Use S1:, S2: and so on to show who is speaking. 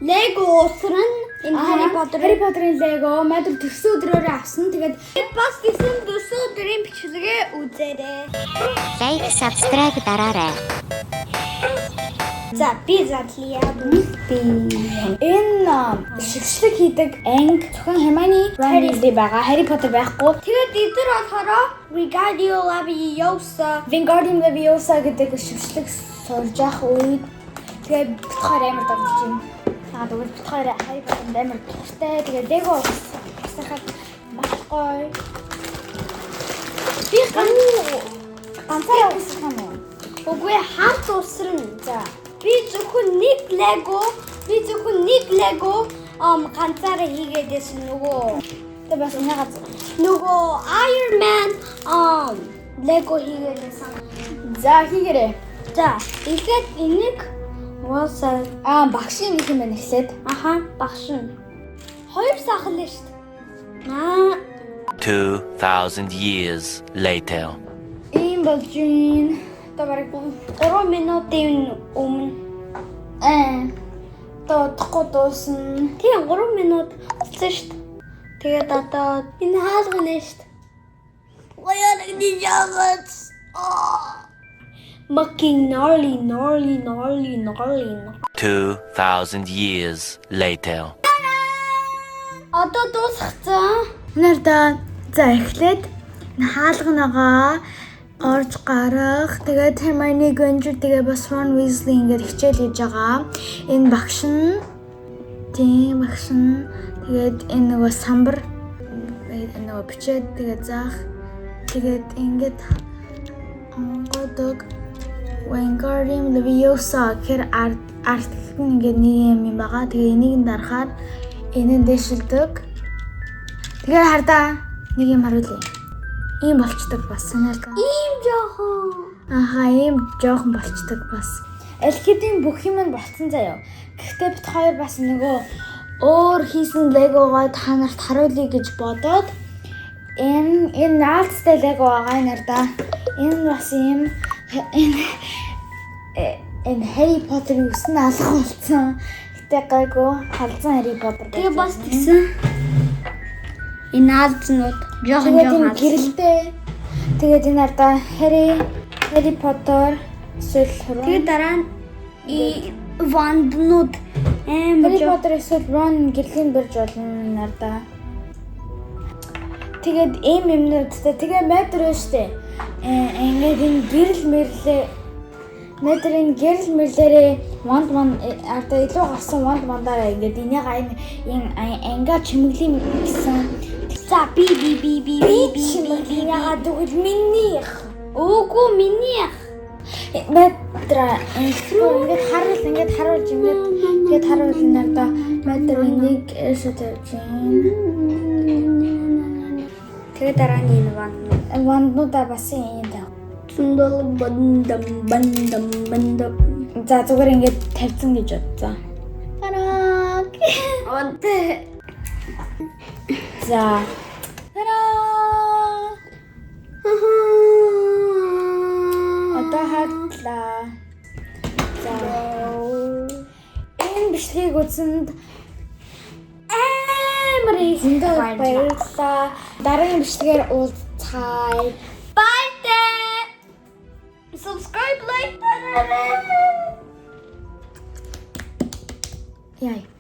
S1: Lego усран энэ
S2: Harry Potter-ын Lego модуль төрсөн өдрөөр авсан. Тэгээд
S1: бас гэсэн төрсөн өдрийн бичлэгээ үзээрэй.
S3: Лайк, subscribe дараарай.
S1: За би задлия.
S2: энэ шигшлэг хийдэг анги зөвхөн Hermione, Ron Weasley байгаа. Harry Potter байхгүй.
S1: Тэгээд эдгээр болохоор Wingardium
S2: Leviosa гэдэг шигшлэг сурж явах үед тэгээд битгаар амар дагуулж юм. Тэгвэл битгаар Harry Potter амар дуртай. Тэгээд Lego усахад маш гоё.
S1: би
S2: ганцаараа усах юм уу?
S1: үгүй хамт усран. За би зөвхөн нэг Lego ганцаараа хийгээдсэн нөгөө
S2: Тэгээд бас яагаад
S1: нөгөө Iron Man Lego хийгээдсэн.
S2: за хийгээрэй.
S1: За эхлээд энийг уусаа
S2: багшийн нэг юм байна эхлээд.
S1: багш нь 2 сахал нь шүү дээ.
S4: 2,000 years later.
S2: Ийм болж юм. Тавараг
S1: 3 минутын өмнө.
S2: Тоохгүй дуусна.
S1: Тийм 3 минут болсон шүү дээ. Тэгээд одоо энэ хаалгана шүү дээ. Гоёрог дижагат. Making gnarly.
S4: 2,000 years later.
S1: Одоо дуусчихсан.
S2: Нарда за эхлээд хаалганагаа орж гарах. Тэгээд Hermione Granger тэгээ бас Ron Weasley ингээд хичээл хийж байгаа. Энэ багш нь тэгээд энэ нөгөө самбар нөгөө бичээд тэгээд заах. Тэгээд ингээд онгодог Wingardium Leviosa гэхэр арт ингээд нэг юм байгаа. Тэгээ энийг дарахаар энэ дэшилдэг. Тэгээ хардаа нэг юм харуулъя. Ийм болчдөг бас санаалга.
S1: Ийм
S2: жоохон болчдөг бас. Элхидийн бүх юм нь болцсон заяа. Гэхдээ бит хоёр бас нөгөө өөр хийсэн Легогоо та нарт харуулъя гэж бодоод энэ наалттай Лего байгаа нэрдаа. Энэ бас юм энэ Harry Potter-ийн үсэн алга болсон. Гэтэ гайгүй халзан Harry Potter.
S1: Тэгээ бас тэгсэн. Энэ алзнууд жоохон
S2: гэрэлтэй. Тэгээд энэ ардаа Harry Potter эсвэл
S1: тэгээ дараа нь ванднууд
S2: Harry Potter эсвэл Ron гэрлийн барьж болно ардаа. Тэгээд юмнуудтай тэгээ метр штэ. Ингээд энэ гэрэл мэрлэрээ ванд ардаа илүү гарсан вандаараа ингээд энийг ангаа чимэглэм гэсэн.
S1: За би
S2: яагаад тэгвэл минийх.
S1: Үгүй минийх.
S2: Метра ингээд харуулж ингээд харуулна ардаа метр нэг эсэтэж.
S1: Тэгээ дараа нь энэ
S2: ванднуудаа бас юм даа.
S1: Сундал бандам.
S2: За зүгээр ингээд тавьсан гэж бодцоо. Тараа.
S1: Онтэй.
S2: За. Тараа. Одоо хадлаа. За. Энэ бичлэгийг үзсэнд амар их баярлалаа. Дараагийн бичлэгээр уулзцаая.
S1: Bye. Subscribe, like.
S2: Яа.